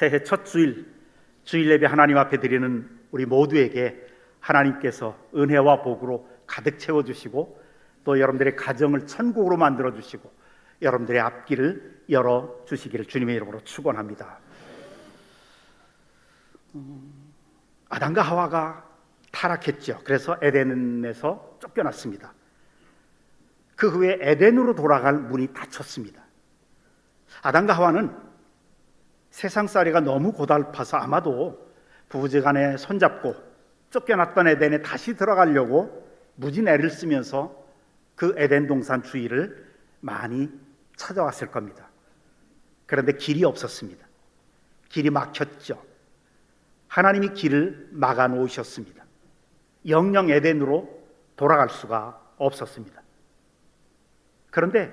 새해 첫 주일 예배 하나님 앞에 드리는 우리 모두에게 하나님께서 은혜와 복으로 가득 채워주시고 또 여러분들의 가정을 천국으로 만들어주시고 여러분들의 앞길을 열어주시기를 주님의 이름으로 축원합니다. 아담과 하와가 타락했죠. 그래서 에덴에서 쫓겨났습니다. 그 후에 에덴으로 돌아갈 문이 닫혔습니다. 아담과 하와는 세상살이가 너무 고달파서 아마도 부부지간에 손잡고 쫓겨났던 에덴에 다시 들어가려고 무진 애를 쓰면서 그 에덴 동산 주위를 많이 찾아왔을 겁니다. 그런데 길이 없었습니다. 길이 막혔죠. 하나님이 길을 막아 놓으셨습니다. 영영 에덴으로 돌아갈 수가 없었습니다. 그런데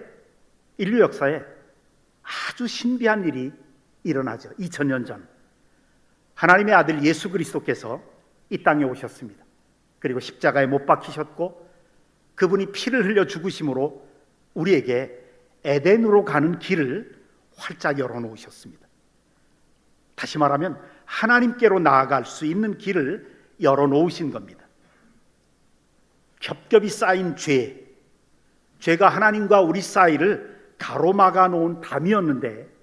인류 역사에 아주 신비한 일이 일어나죠. 2000년 전 하나님의 아들 예수 그리스도께서 이 땅에 오셨습니다. 그리고 십자가에 못 박히셨고 그분이 피를 흘려 죽으심으로 우리에게 에덴으로 가는 길을 활짝 열어놓으셨습니다. 다시 말하면 하나님께로 나아갈 수 있는 길을 열어놓으신 겁니다. 겹겹이 쌓인 죄가 하나님과 우리 사이를 가로막아 놓은 담이었는데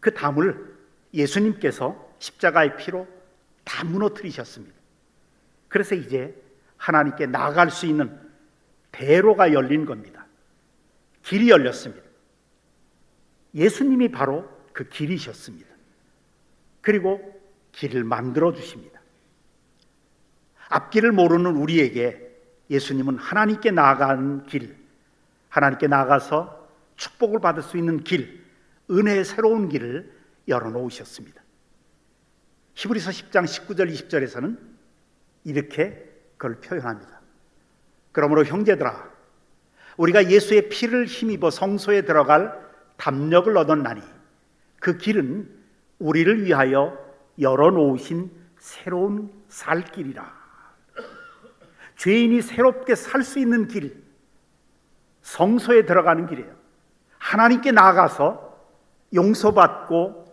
그 담을 예수님께서 십자가의 피로 다 무너뜨리셨습니다. 그래서 이제 하나님께 나아갈 수 있는 대로가 열린 겁니다. 길이 열렸습니다. 예수님이 바로 그 길이셨습니다. 그리고 길을 만들어 주십니다. 앞길을 모르는 우리에게 예수님은 하나님께 나아가는 길, 하나님께 나아가서 축복을 받을 수 있는 길, 은혜의 새로운 길을 열어놓으셨습니다. 히브리서 10장 19절 20절에서는 이렇게 그걸 표현합니다. 그러므로 형제들아, 우리가 예수의 피를 힘입어 성소에 들어갈 담력을 얻었나니 그 길은 우리를 위하여 열어놓으신 새로운 살 길이라. 죄인이 새롭게 살 수 있는 길, 성소에 들어가는 길이에요. 하나님께 나아가서 용서받고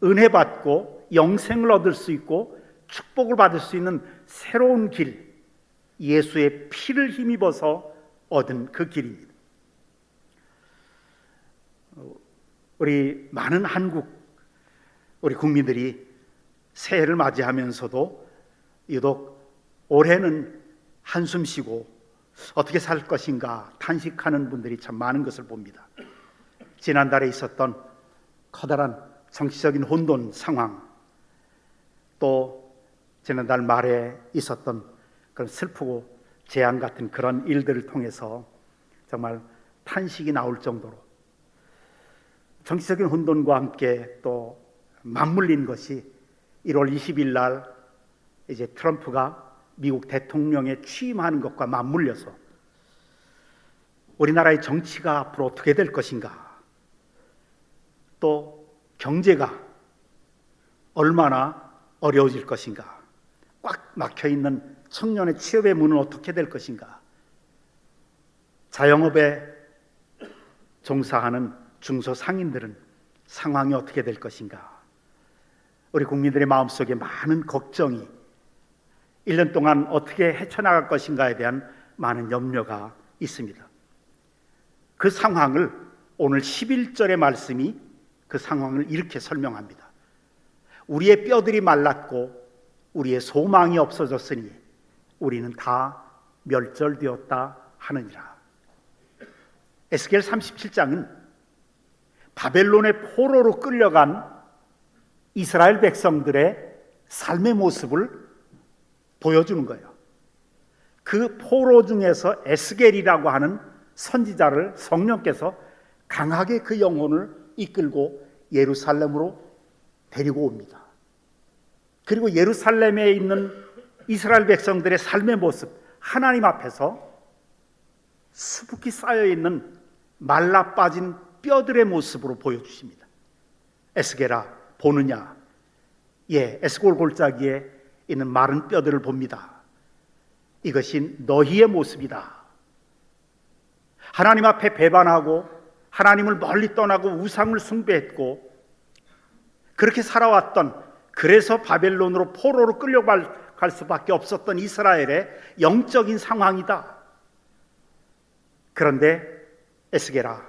은혜받고 영생을 얻을 수 있고 축복을 받을 수 있는 새로운 길, 예수의 피를 힘입어서 얻은 그 길입니다. 우리 많은 우리 국민들이 새해를 맞이하면서도 유독 올해는 한숨 쉬고 어떻게 살 것인가 탄식하는 분들이 참 많은 것을 봅니다. 지난달에 있었던 커다란 정치적인 혼돈 상황, 또 지난달 말에 있었던 그런 슬프고 재앙 같은 그런 일들을 통해서 정말 탄식이 나올 정도로 정치적인 혼돈과 함께 또 맞물린 것이 1월 20일 날 이제 트럼프가 미국 대통령에 취임하는 것과 맞물려서 우리나라의 정치가 앞으로 어떻게 될 것인가, 또 경제가 얼마나 어려워질 것인가, 꽉 막혀있는 청년의 취업의 문은 어떻게 될 것인가, 자영업에 종사하는 중소상인들은 상황이 어떻게 될 것인가, 우리 국민들의 마음속에 많은 걱정이 1년 동안 어떻게 헤쳐나갈 것인가에 대한 많은 염려가 있습니다. 그 상황을 오늘 11절의 말씀이 그 상황을 이렇게 설명합니다. 우리의 뼈들이 말랐고 우리의 소망이 없어졌으니 우리는 다 멸절되었다 하느니라. 에스겔 37장은 바벨론의 포로로 끌려간 이스라엘 백성들의 삶의 모습을 보여주는 거예요. 그 포로 중에서 에스겔이라고 하는 선지자를 성령께서 강하게 그 영혼을 이끌고 예루살렘으로 데리고 옵니다. 그리고 예루살렘에 있는 이스라엘 백성들의 삶의 모습, 하나님 앞에서 수북히 쌓여있는 말라 빠진 뼈들의 모습으로 보여주십니다. 에스겔아 보느냐? 예, 에스골 골짜기에 있는 마른 뼈들을 봅니다. 이것이 너희의 모습이다. 하나님 앞에 배반하고 하나님을 멀리 떠나고 우상을 숭배했고 그렇게 살아왔던, 그래서 바벨론으로 포로로 끌려갈 수밖에 없었던 이스라엘의 영적인 상황이다. 그런데 에스겔아,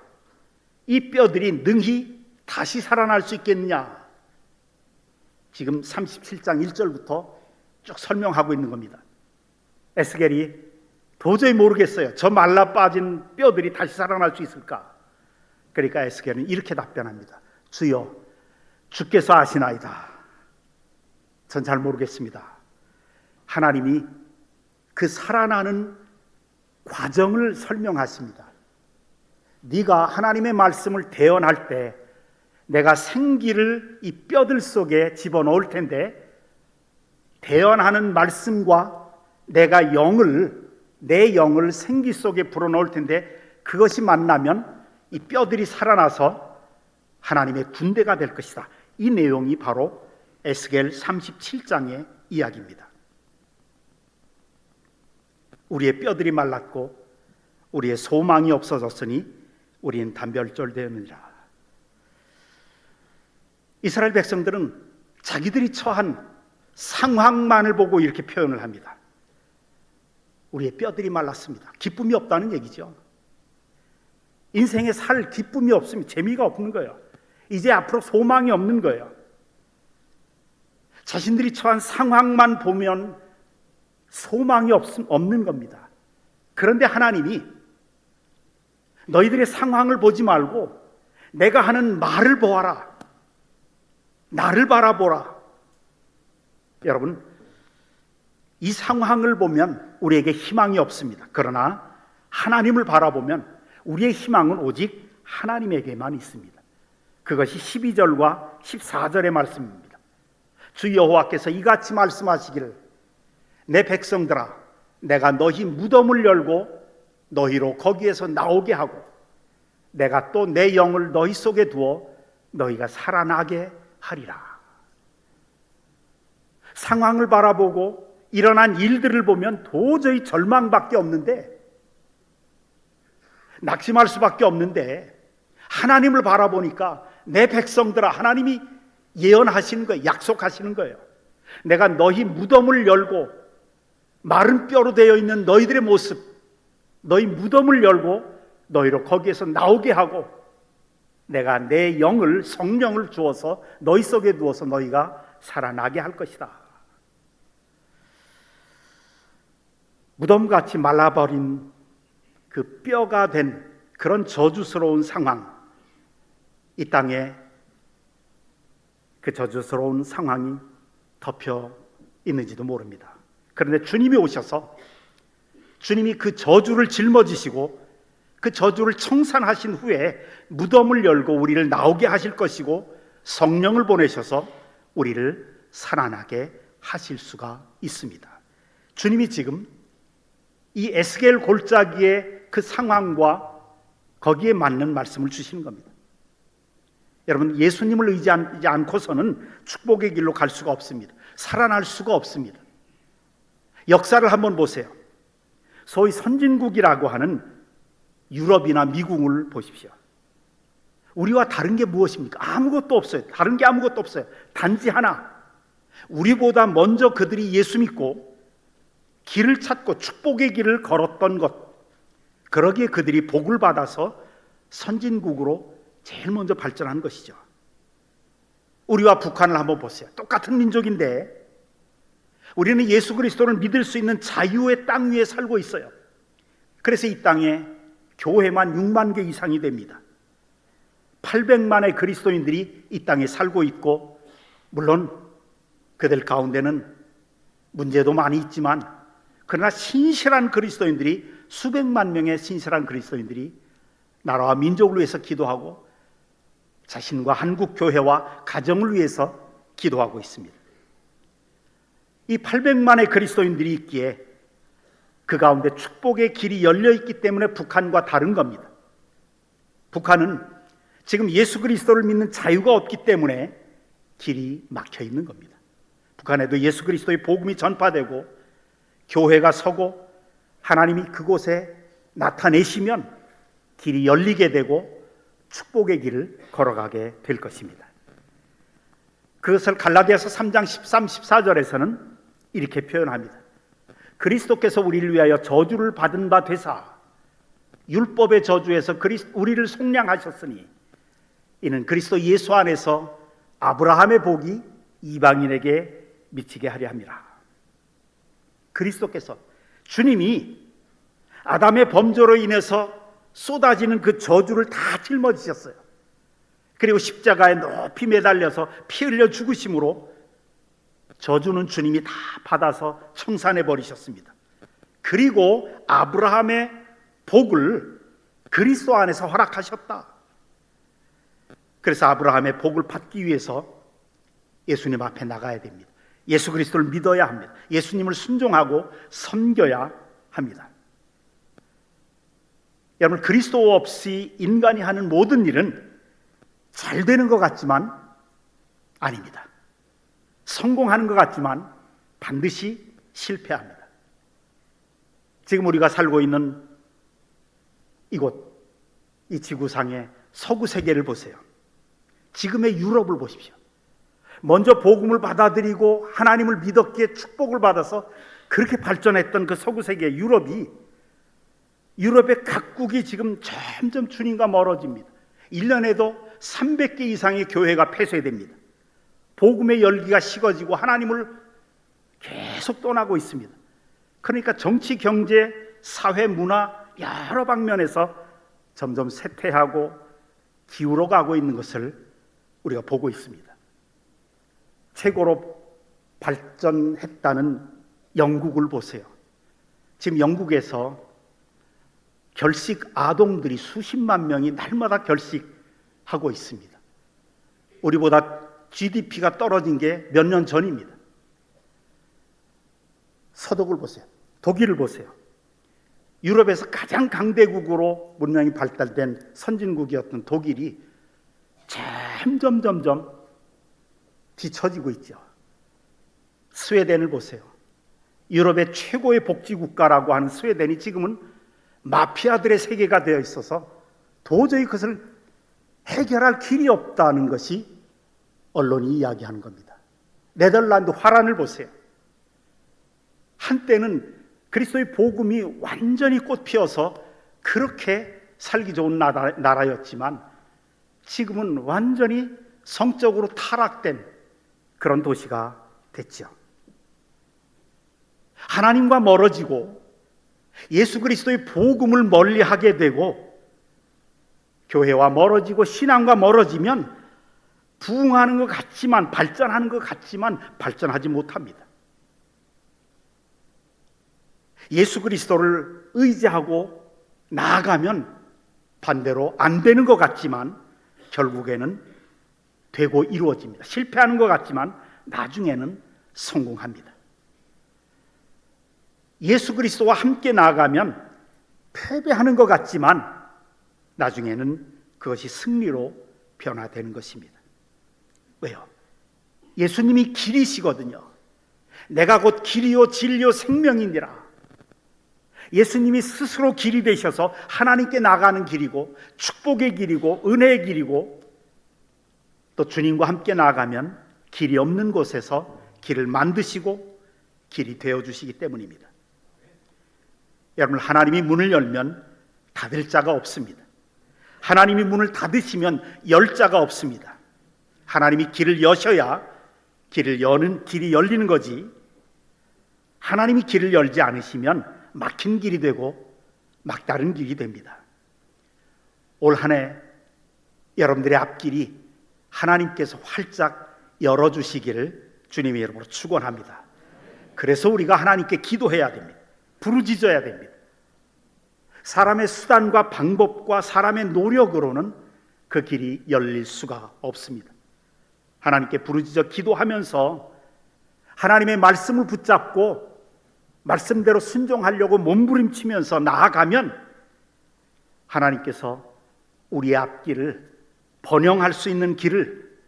이 뼈들이 능히 다시 살아날 수 있겠느냐? 지금 37장 1절부터 쭉 설명하고 있는 겁니다. 에스겔이 도저히 모르겠어요. 저 말라 빠진 뼈들이 다시 살아날 수 있을까? 그러니까 에스겔은 이렇게 답변합니다. 주여, 주께서 아시나이다. 전 잘 모르겠습니다. 하나님이 그 살아나는 과정을 설명하십니다. 네가 하나님의 말씀을 대언할 때 내가 생기를 이 뼈들 속에 집어넣을 텐데, 대언하는 말씀과 내가 내 영을 생기 속에 불어넣을 텐데, 그것이 만나면 이 뼈들이 살아나서 하나님의 군대가 될 것이다. 이 내용이 바로 에스겔 37장의 이야기입니다. 우리의 뼈들이 말랐고 우리의 소망이 없어졌으니 우리는 단별절되었느니라. 이스라엘 백성들은 자기들이 처한 상황만을 보고 이렇게 표현을 합니다. 우리의 뼈들이 말랐습니다. 기쁨이 없다는 얘기죠. 인생에 살 기쁨이 없으면 재미가 없는 거예요. 이제 앞으로 소망이 없는 거예요. 자신들이 처한 상황만 보면 소망이 없는 겁니다. 그런데 하나님이 너희들의 상황을 보지 말고 내가 하는 말을 보아라. 나를 바라보라. 여러분, 이 상황을 보면 우리에게 희망이 없습니다. 그러나 하나님을 바라보면 우리의 희망은 오직 하나님에게만 있습니다. 그것이 12절과 14절의 말씀입니다. 주 여호와께서 이같이 말씀하시기를, 내 백성들아, 내가 너희 무덤을 열고 너희로 거기에서 나오게 하고 내가 또 내 영을 너희 속에 두어 너희가 살아나게 하리라. 상황을 바라보고 일어난 일들을 보면 도저히 절망밖에 없는데, 낙심할 수밖에 없는데, 하나님을 바라보니까 내 백성들아, 하나님이 예언하시는 거예요. 약속하시는 거예요. 내가 너희 무덤을 열고 마른 뼈로 되어 있는 너희들의 모습, 너희 무덤을 열고 너희로 거기에서 나오게 하고 내가 내 영을, 성령을 주어서 너희 속에 두어서 너희가 살아나게 할 것이다. 무덤같이 말라버린 그 뼈가 된 그런 저주스러운 상황, 이 땅에 그 저주스러운 상황이 덮여 있는지도 모릅니다. 그런데 주님이 오셔서 주님이 그 저주를 짊어지시고 그 저주를 청산하신 후에 무덤을 열고 우리를 나오게 하실 것이고 성령을 보내셔서 우리를 살아나게 하실 수가 있습니다. 주님이 지금 이 에스겔 골짜기의 그 상황과 거기에 맞는 말씀을 주시는 겁니다. 여러분, 예수님을 의지하지 않고서는 축복의 길로 갈 수가 없습니다. 살아날 수가 없습니다. 역사를 한번 보세요. 소위 선진국이라고 하는 유럽이나 미국을 보십시오. 우리와 다른 게 무엇입니까? 아무것도 없어요. 다른 게 아무것도 없어요. 단지 하나, 우리보다 먼저 그들이 예수 믿고 길을 찾고 축복의 길을 걸었던 것, 그러기에 그들이 복을 받아서 선진국으로 제일 먼저 발전한 것이죠. 우리와 북한을 한번 보세요. 똑같은 민족인데 우리는 예수 그리스도를 믿을 수 있는 자유의 땅 위에 살고 있어요. 그래서 이 땅에 교회만 6만 개 이상이 됩니다. 800만의 그리스도인들이 이 땅에 살고 있고, 물론 그들 가운데는 문제도 많이 있지만 그러나 신실한 그리스도인들이, 수백만 명의 신실한 그리스도인들이 나라와 민족을 위해서 기도하고 자신과 한국 교회와 가정을 위해서 기도하고 있습니다. 이 800만의 그리스도인들이 있기에 그 가운데 축복의 길이 열려 있기 때문에 북한과 다른 겁니다. 북한은 지금 예수 그리스도를 믿는 자유가 없기 때문에 길이 막혀 있는 겁니다. 북한에도 예수 그리스도의 복음이 전파되고 교회가 서고 하나님이 그곳에 나타내시면 길이 열리게 되고 축복의 길을 걸어가게 될 것입니다. 그것을 갈라디아서 3장 13, 14절에서는 이렇게 표현합니다. 그리스도께서 우리를 위하여 저주를 받은 바 되사 율법의 저주에서 우리를 속량하셨으니 이는 그리스도 예수 안에서 아브라함의 복이 이방인에게 미치게 하려 함이라. 그리스도께서, 주님이 아담의 범죄로 인해서 쏟아지는 그 저주를 다 짊어지셨어요. 그리고 십자가에 높이 매달려서 피 흘려 죽으심으로 저주는 주님이 다 받아서 청산해 버리셨습니다. 그리고 아브라함의 복을 그리스도 안에서 허락하셨다. 그래서 아브라함의 복을 받기 위해서 예수님 앞에 나가야 됩니다. 예수 그리스도를 믿어야 합니다. 예수님을 순종하고 섬겨야 합니다. 여러분, 그리스도 없이 인간이 하는 모든 일은 잘 되는 것 같지만 아닙니다. 성공하는 것 같지만 반드시 실패합니다. 지금 우리가 살고 있는 이곳, 이 지구상의 서구 세계를 보세요. 지금의 유럽을 보십시오. 먼저 복음을 받아들이고 하나님을 믿었기에 축복을 받아서 그렇게 발전했던 그 서구 세계 유럽의 각국이 지금 점점 주님과 멀어집니다. 1년에도 300개 이상의 교회가 폐쇄됩니다. 복음의 열기가 식어지고 하나님을 계속 떠나고 있습니다. 그러니까 정치, 경제, 사회, 문화 여러 방면에서 점점 쇠퇴하고 기울어가고 있는 것을 우리가 보고 있습니다. 최고로 발전했다는 영국을 보세요. 지금 영국에서 결식 아동들이 수십만 명이 날마다 결식하고 있습니다. 우리보다 GDP가 떨어진 게 몇 년 전입니다. 서독을 보세요. 독일을 보세요. 유럽에서 가장 강대국으로 문명이 발달된 선진국이었던 독일이 점점 뒤처지고 있죠. 스웨덴을 보세요. 유럽의 최고의 복지국가라고 하는 스웨덴이 지금은 마피아들의 세계가 되어 있어서 도저히 그것을 해결할 길이 없다는 것이 언론이 이야기하는 겁니다. 네덜란드 화란을 보세요. 한때는 그리스도의 복음이 완전히 꽃피어서 그렇게 살기 좋은 나라였지만 지금은 완전히 성적으로 타락된 그런 도시가 됐죠. 하나님과 멀어지고 예수 그리스도의 복음을 멀리하게 되고 교회와 멀어지고 신앙과 멀어지면 부흥하는 것 같지만, 발전하는 것 같지만 발전하지 못합니다. 예수 그리스도를 의지하고 나아가면 반대로 안 되는 것 같지만 결국에는 되고 이루어집니다. 실패하는 것 같지만 나중에는 성공합니다. 예수 그리스도와 함께 나아가면 패배하는 것 같지만 나중에는 그것이 승리로 변화되는 것입니다. 왜요? 예수님이 길이시거든요. 내가 곧 길이요 진리요 생명이니라. 예수님이 스스로 길이 되셔서 하나님께 나가는 길이고 축복의 길이고 은혜의 길이고 또 주님과 함께 나아가면 길이 없는 곳에서 길을 만드시고 길이 되어주시기 때문입니다. 여러분, 하나님이 문을 열면 닫을 자가 없습니다. 하나님이 문을 닫으시면 열 자가 없습니다. 하나님이 길을 여셔야 길이 열리는 거지, 하나님이 길을 열지 않으시면 막힌 길이 되고 막다른 길이 됩니다. 올 한 해 여러분들의 앞길이 하나님께서 활짝 열어주시기를 주님의 이름으로 축원합니다. 그래서 우리가 하나님께 기도해야 됩니다. 부르짖어야 됩니다. 사람의 수단과 방법과 사람의 노력으로는 그 길이 열릴 수가 없습니다. 하나님께 부르짖어 기도하면서 하나님의 말씀을 붙잡고 말씀대로 순종하려고 몸부림치면서 나아가면 하나님께서 우리의 앞길을 번영할 수 있는 길을,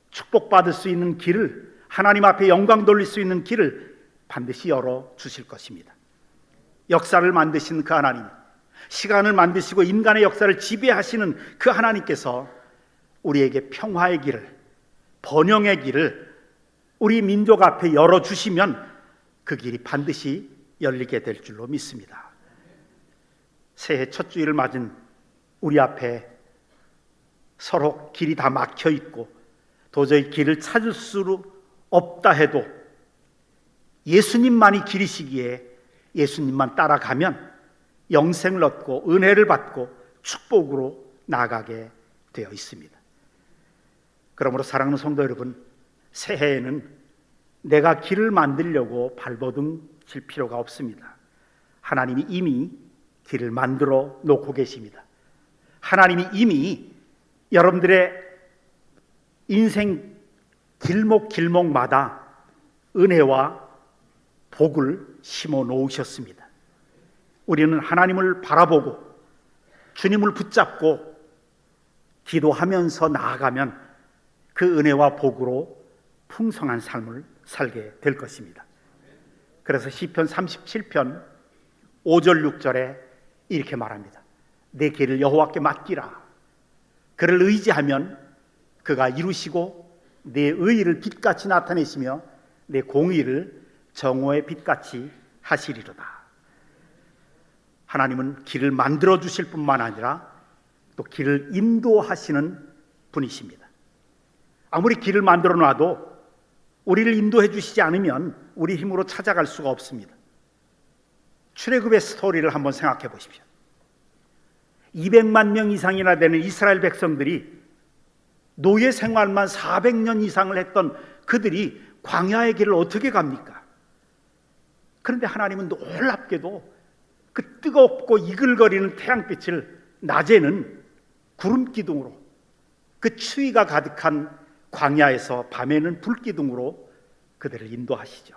축복받을 수 있는 길을, 하나님 앞에 영광 돌릴 수 있는 길을 반드시 열어주실 것입니다. 역사를 만드신 그 하나님, 시간을 만드시고 인간의 역사를 지배하시는 그 하나님께서 우리에게 평화의 길을, 번영의 길을 우리 민족 앞에 열어주시면 그 길이 반드시 열리게 될 줄로 믿습니다. 새해 첫 주일을 맞은 우리 앞에 서로 길이 다 막혀 있고 도저히 길을 찾을 수 없다 해도 예수님만이 길이시기에 예수님만 따라가면 영생을 얻고 은혜를 받고 축복으로 나아가게 되어 있습니다. 그러므로 사랑하는 성도 여러분, 새해에는 내가 길을 만들려고 발버둥 칠 필요가 없습니다. 하나님이 이미 길을 만들어 놓고 계십니다. 하나님이 이미 여러분들의 인생 길목길목마다 은혜와 복을 심어 놓으셨습니다. 우리는 하나님을 바라보고 주님을 붙잡고 기도하면서 나아가면 그 은혜와 복으로 풍성한 삶을 살게 될 것입니다. 그래서 시편 37편 5절 6절에 이렇게 말합니다. 내 길을 여호와께 맡기라. 그를 의지하면 그가 이루시고 내 의의를 빛같이 나타내시며 내 공의를 정오의 빛같이 하시리로다. 하나님은 길을 만들어 주실 뿐만 아니라 또 길을 인도하시는 분이십니다. 아무리 길을 만들어 놔도 우리를 인도해 주시지 않으면 우리 힘으로 찾아갈 수가 없습니다. 출애굽의 스토리를 한번 생각해 보십시오. 200만 명 이상이나 되는 이스라엘 백성들이 노예 생활만 400년 이상을 했던 그들이 광야의 길을 어떻게 갑니까? 그런데 하나님은 놀랍게도 그 뜨겁고 이글거리는 태양빛을 낮에는 구름 기둥으로, 그 추위가 가득한 광야에서 밤에는 불기둥으로 그들을 인도하시죠.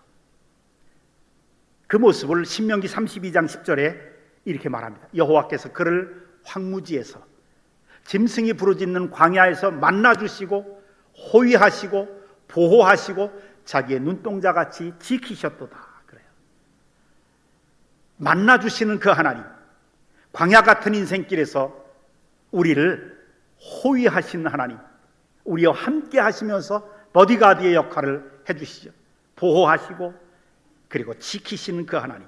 그 모습을 신명기 32장 10절에 이렇게 말합니다. 여호와께서 그를 황무지에서 짐승이 부르짖는 광야에서 만나주시고 호위하시고 보호하시고 자기의 눈동자같이 지키셨도다. 그래요. 만나주시는 그 하나님, 광야 같은 인생길에서 우리를 호위하시는 하나님, 우리와 함께 하시면서 버디가드의 역할을 해주시죠. 보호하시고 그리고 지키시는 그 하나님,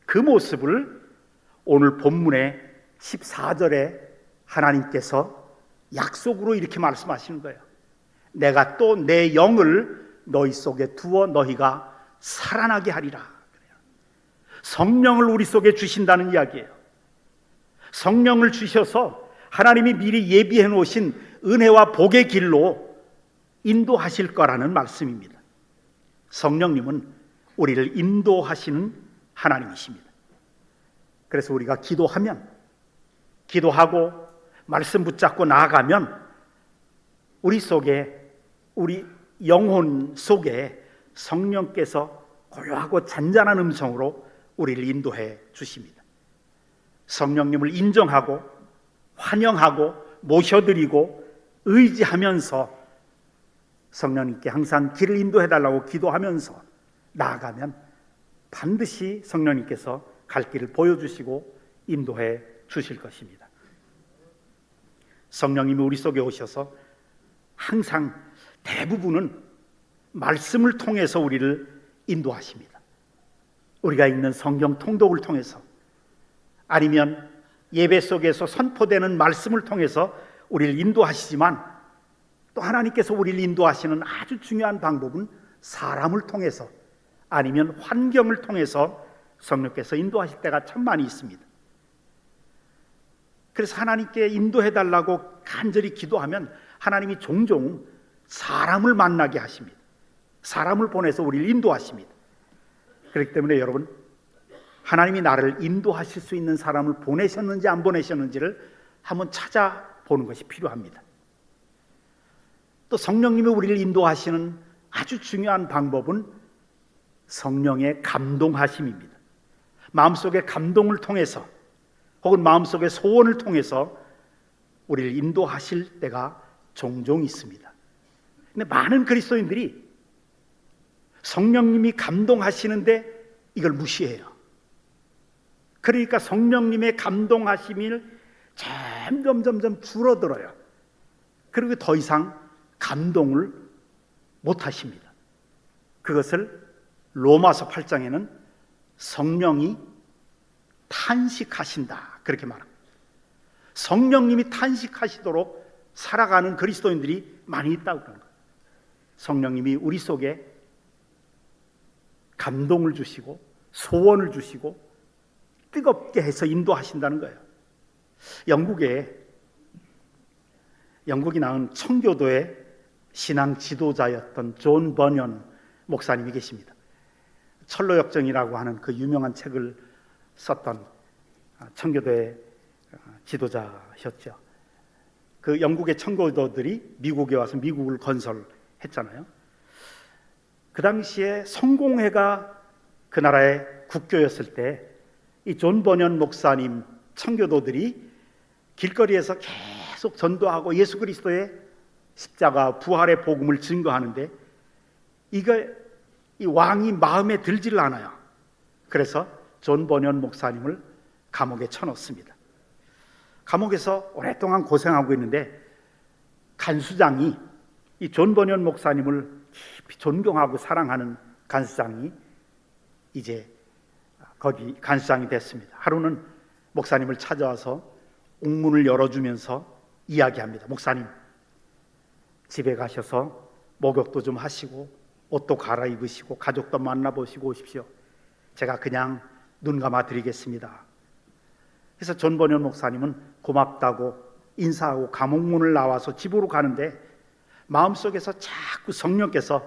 그 모습을 오늘 본문의 14절에 하나님께서 약속으로 이렇게 말씀하시는 거예요. 내가 또 내 영을 너희 속에 두어 너희가 살아나게 하리라. 성령을 우리 속에 주신다는 이야기예요. 성령을 주셔서 하나님이 미리 예비해 놓으신 은혜와 복의 길로 인도하실 거라는 말씀입니다. 성령님은 우리를 인도하시는 하나님이십니다. 그래서 우리가 기도하고 말씀 붙잡고 나아가면 우리 속에, 우리 영혼 속에 성령께서 고요하고 잔잔한 음성으로 우리를 인도해 주십니다. 성령님을 인정하고 환영하고 모셔드리고 의지하면서 성령님께 항상 길을 인도해 달라고 기도하면서 나아가면 반드시 성령님께서 갈 길을 보여주시고 인도해 주실 것입니다. 성령님이 우리 속에 오셔서 항상 대부분은 말씀을 통해서 우리를 인도하십니다. 우리가 읽는 성경 통독을 통해서, 아니면 예배 속에서 선포되는 말씀을 통해서 우리를 인도하시지만, 또 하나님께서 우리를 인도하시는 아주 중요한 방법은 사람을 통해서, 아니면 환경을 통해서 성령께서 인도하실 때가 참 많이 있습니다. 그래서 하나님께 인도해 달라고 간절히 기도하면 하나님이 종종 사람을 만나게 하십니다. 사람을 보내서 우리를 인도하십니다. 그렇기 때문에 여러분, 하나님이 나를 인도하실 수 있는 사람을 보내셨는지 안 보내셨는지를 한번 찾아보는 것이 필요합니다. 또 성령님이 우리를 인도하시는 아주 중요한 방법은 성령의 감동하심입니다. 마음속의 감동을 통해서, 혹은 마음속의 소원을 통해서 우리를 인도하실 때가 종종 있습니다. 근데 많은 그리스도인들이 성령님이 감동하시는데 이걸 무시해요. 그러니까 성령님의 감동하심이 점점 줄어들어요. 그리고 더 이상 감동을 못 하십니다. 그것을 로마서 8장에는 성령이 탄식하신다 그렇게 말합니다. 성령님이 탄식하시도록 살아가는 그리스도인들이 많이 있다고 그러는 거예요. 성령님이 우리 속에 감동을 주시고 소원을 주시고 뜨겁게 해서 인도하신다는 거예요. 영국이 낳은 청교도의 신앙 지도자였던 존 버년 목사님이 계십니다. 철로역정이라고 하는 그 유명한 책을 썼던 청교도의 지도자셨죠. 그 영국의 청교도들이 미국에 와서 미국을 건설했잖아요. 그 당시에 성공회가 그 나라의 국교였을 때 이 존 버년 목사님 청교도들이 길거리에서 계속 전도하고 예수 그리스도의 십자가 부활의 복음을 증거하는데 이 왕이 마음에 들지를 않아요. 그래서 존 버년 목사님을 감옥에 쳐넣습니다. 감옥에서 오랫동안 고생하고 있는데 간수장이 이 존 버년 목사님을 깊이 존경하고 사랑하는 간수장이 이제 거기 간수장이 됐습니다. 하루는 목사님을 찾아와서 옥문을 열어주면서 이야기합니다. 목사님, 집에 가셔서 목욕도 좀 하시고 옷도 갈아입으시고 가족도 만나보시고 오십시오. 제가 그냥 눈 감아 드리겠습니다. 그래서 존 버년 목사님은 고맙다고 인사하고 감옥문을 나와서 집으로 가는데 마음속에서 자꾸 성령께서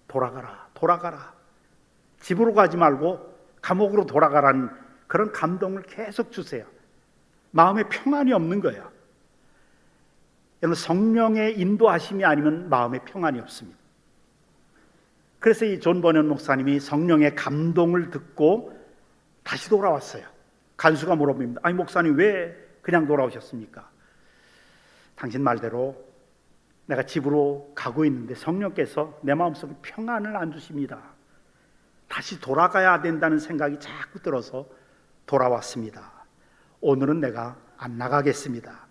돌아가라 집으로 가지 말고 감옥으로 돌아가라는 그런 감동을 계속 주세요. 마음에 평안이 없는 거예요. 여러분, 성령의 인도하심이 아니면 마음에 평안이 없습니다. 그래서 이 존 버년 목사님이 성령의 감동을 듣고 다시 돌아왔어요. 간수가 물어봅니다. 아니 목사님 왜 그냥 돌아오셨습니까? 당신 말대로 내가 집으로 가고 있는데 성령께서 내 마음속에 평안을 안 주십니다. 다시 돌아가야 된다는 생각이 자꾸 들어서 돌아왔습니다. 오늘은 내가 안 나가겠습니다.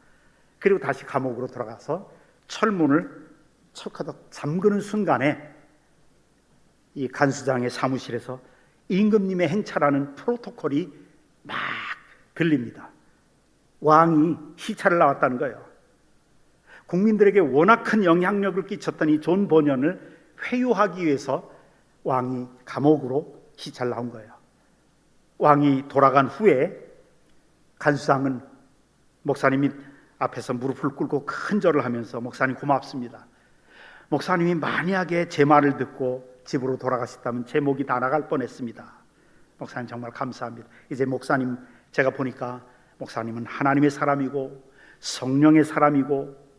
그리고 다시 감옥으로 돌아가서 철문을 척하덕 잠그는 순간에 이 간수장의 사무실에서 임금님의 행차라는 프로토콜이 막 들립니다. 왕이 시차를 나왔다는 거예요. 국민들에게 워낙 큰 영향력을 끼쳤던 이 존 버년을 회유하기 위해서 왕이 감옥으로 시차를 나온 거예요. 왕이 돌아간 후에 간수장은 목사님이 앞에서 무릎을 꿇고 큰 절을 하면서 목사님 고맙습니다. 목사님이 만약에 제 말을 듣고 집으로 돌아가셨다면 제 목이 다 나갈 뻔했습니다. 목사님 정말 감사합니다. 이제 목사님 제가 보니까 목사님은 하나님의 사람이고 성령의 사람이고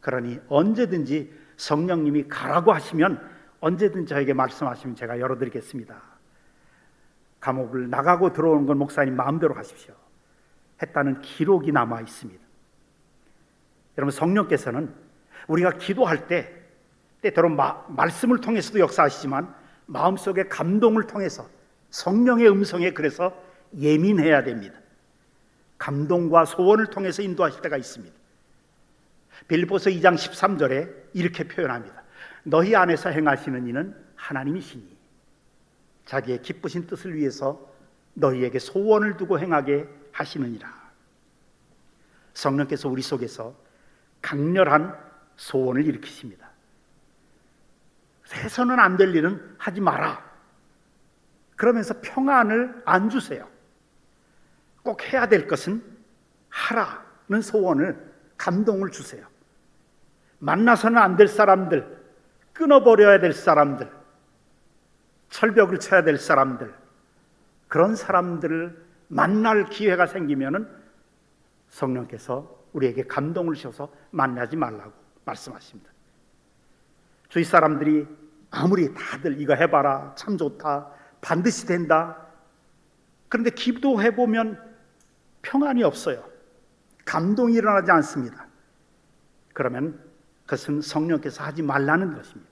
그러니 언제든지 성령님이 가라고 하시면 언제든지 저에게 말씀하시면 제가 열어드리겠습니다. 감옥을 나가고 들어오는 건 목사님 마음대로 하십시오 했다는 기록이 남아 있습니다. 여러분, 성령께서는 우리가 기도할 때 때때로 말씀을 통해서도 역사하시지만 마음속의 감동을 통해서 성령의 음성에 그래서 예민해야 됩니다. 감동과 소원을 통해서 인도하실 때가 있습니다. 빌립보서 2장 13절에 이렇게 표현합니다. 너희 안에서 행하시는 이는 하나님이시니 자기의 기쁘신 뜻을 위해서 너희에게 소원을 두고 행하게 하시느니라. 성령께서 우리 속에서 강렬한 소원을 일으키십니다. 해서는 안 될 일은 하지 마라. 그러면서 평안을 안 주세요. 꼭 해야 될 것은 하라는 소원을, 감동을 주세요. 만나서는 안 될 사람들, 끊어버려야 될 사람들, 철벽을 쳐야 될 사람들, 그런 사람들을 만날 기회가 생기면은 성령께서 우리에게 감동을 주셔서 만나지 말라고 말씀하십니다. 주위 사람들이 아무리 다들 이거 해봐라, 참 좋다, 반드시 된다, 그런데 기도해보면 평안이 없어요. 감동이 일어나지 않습니다. 그러면 그것은 성령께서 하지 말라는 것입니다.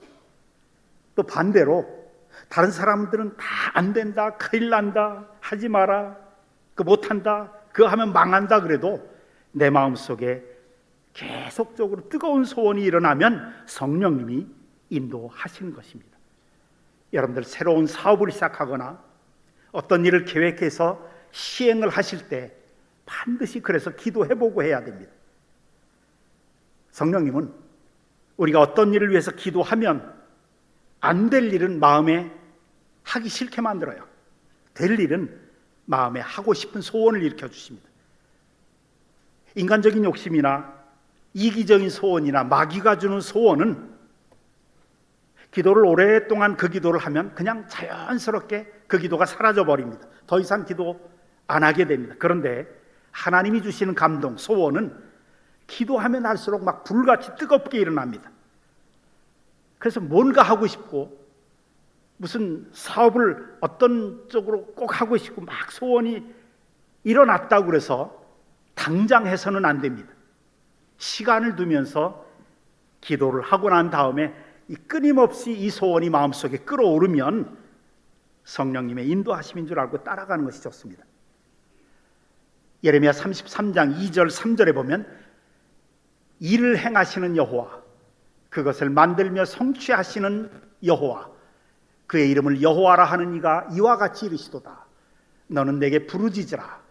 또 반대로 다른 사람들은 다 안 된다, 큰일 난다, 하지 마라, 그 못한다, 그거 하면 망한다 그래도 내 마음속에 계속적으로 뜨거운 소원이 일어나면 성령님이 인도하시는 것입니다. 여러분들 새로운 사업을 시작하거나 어떤 일을 계획해서 시행을 하실 때 반드시 그래서 기도해보고 해야 됩니다. 성령님은 우리가 어떤 일을 위해서 기도하면 안 될 일은 마음에 하기 싫게 만들어요. 될 일은 마음에 하고 싶은 소원을 일으켜 주십니다. 인간적인 욕심이나 이기적인 소원이나 마귀가 주는 소원은 기도를 오랫동안 그 기도를 하면 그냥 자연스럽게 그 기도가 사라져 버립니다. 더 이상 기도 안 하게 됩니다. 그런데 하나님이 주시는 감동, 소원은 기도하면 할수록 막 불같이 뜨겁게 일어납니다. 그래서 뭔가 하고 싶고 무슨 사업을 어떤 쪽으로 꼭 하고 싶고 막 소원이 일어났다고 그래서 당장 해서는 안 됩니다. 시간을 두면서 기도를 하고 난 다음에 끊임없이 이 소원이 마음속에 끓어오르면 성령님의 인도하심인 줄 알고 따라가는 것이 좋습니다. 예레미야 33장 2절 3절에 보면 일을 행하시는 여호와, 그것을 만들며 성취하시는 여호와, 그의 이름을 여호와라 하는 이가 이와 같이 이르시도다. 너는 내게 부르짖으라.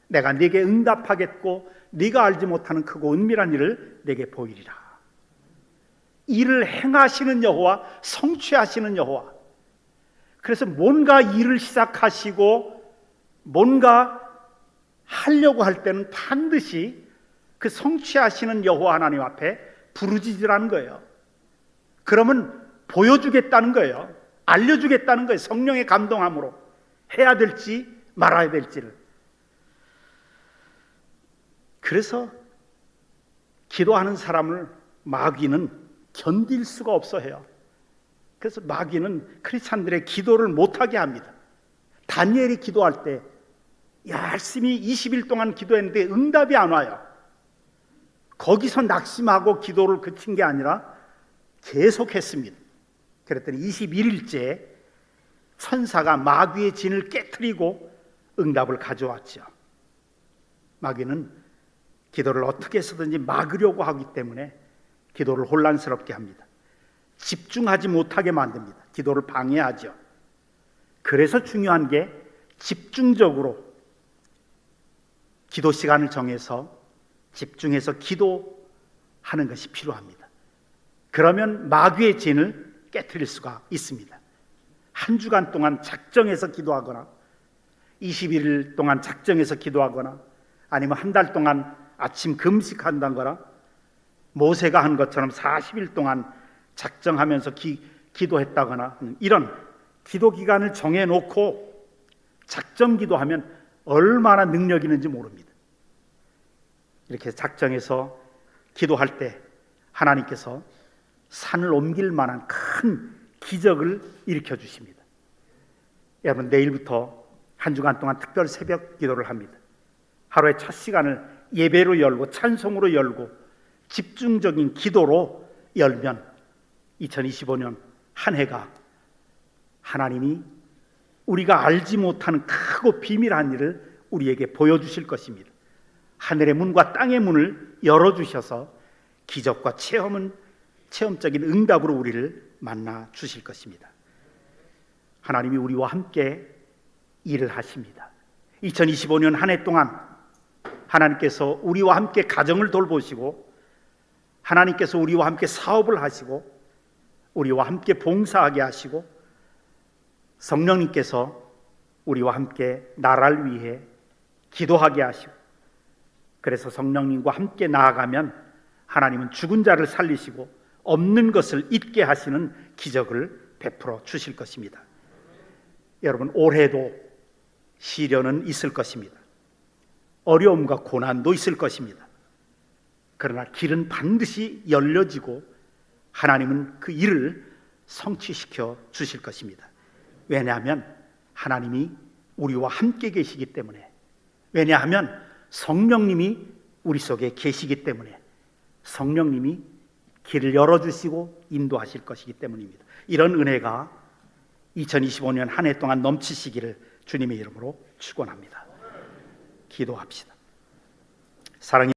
내가 네게 응답하겠고 네가 알지 못하는 크고 은밀한 일을 내게 보이리라. 일을 행하시는 여호와, 성취하시는 여호와. 그래서 뭔가 일을 시작하시고 뭔가 하려고 할 때는 반드시 그 성취하시는 여호와 하나님 앞에 부르짖으라는 거예요. 그러면 보여주겠다는 거예요. 알려주겠다는 거예요. 성령의 감동함으로 해야 될지 말아야 될지를. 그래서 기도하는 사람을 마귀는 견딜 수가 없어 해요. 그래서 마귀는 크리스찬들의 기도를 못하게 합니다. 다니엘이 기도할 때 열심히 20일 동안 기도했는데 응답이 안 와요. 거기서 낙심하고 기도를 그친 게 아니라 계속했습니다. 그랬더니 21일째 천사가 마귀의 진을 깨트리고 응답을 가져왔죠. 마귀는 기도를 어떻게 해서든지 막으려고 하기 때문에 기도를 혼란스럽게 합니다. 집중하지 못하게 만듭니다. 기도를 방해하죠. 그래서 중요한 게 집중적으로 기도 시간을 정해서 집중해서 기도하는 것이 필요합니다. 그러면 마귀의 진을 깨트릴 수가 있습니다. 한 주간 동안 작정해서 기도하거나 21일 동안 작정해서 기도하거나 아니면 한 달 동안 아침 금식한다거나 모세가 한 것처럼 40일 동안 작정하면서 기도했다거나 이런 기도 기간을 정해놓고 작정 기도하면 얼마나 능력 있는지 모릅니다. 이렇게 작정해서 기도할 때 하나님께서 산을 옮길 만한 큰 기적을 일으켜 주십니다. 여러분, 내일부터 한 주간 동안 특별 새벽 기도를 합니다. 하루의 첫 시간을 예배로 열고 찬송으로 열고 집중적인 기도로 열면 2025년 한 해가 하나님이 우리가 알지 못하는 크고 비밀한 일을 우리에게 보여주실 것입니다. 하늘의 문과 땅의 문을 열어주셔서 기적과 체험적인 응답으로 우리를 만나 주실 것입니다. 하나님이 우리와 함께 일을 하십니다. 2025년 한 해 동안 하나님께서 우리와 함께 가정을 돌보시고 하나님께서 우리와 함께 사업을 하시고 우리와 함께 봉사하게 하시고 성령님께서 우리와 함께 나라를 위해 기도하게 하시고 그래서 성령님과 함께 나아가면 하나님은 죽은 자를 살리시고 없는 것을 있게 하시는 기적을 베풀어 주실 것입니다. 여러분, 올해도 시련은 있을 것입니다. 어려움과 고난도 있을 것입니다. 그러나 길은 반드시 열려지고 하나님은 그 일을 성취시켜 주실 것입니다. 왜냐하면 하나님이 우리와 함께 계시기 때문에, 왜냐하면 성령님이 우리 속에 계시기 때문에, 성령님이 길을 열어주시고 인도하실 것이기 때문입니다. 이런 은혜가 2025년 한 해 동안 넘치시기를 주님의 이름으로 축원합니다. 기도합시다. 사랑의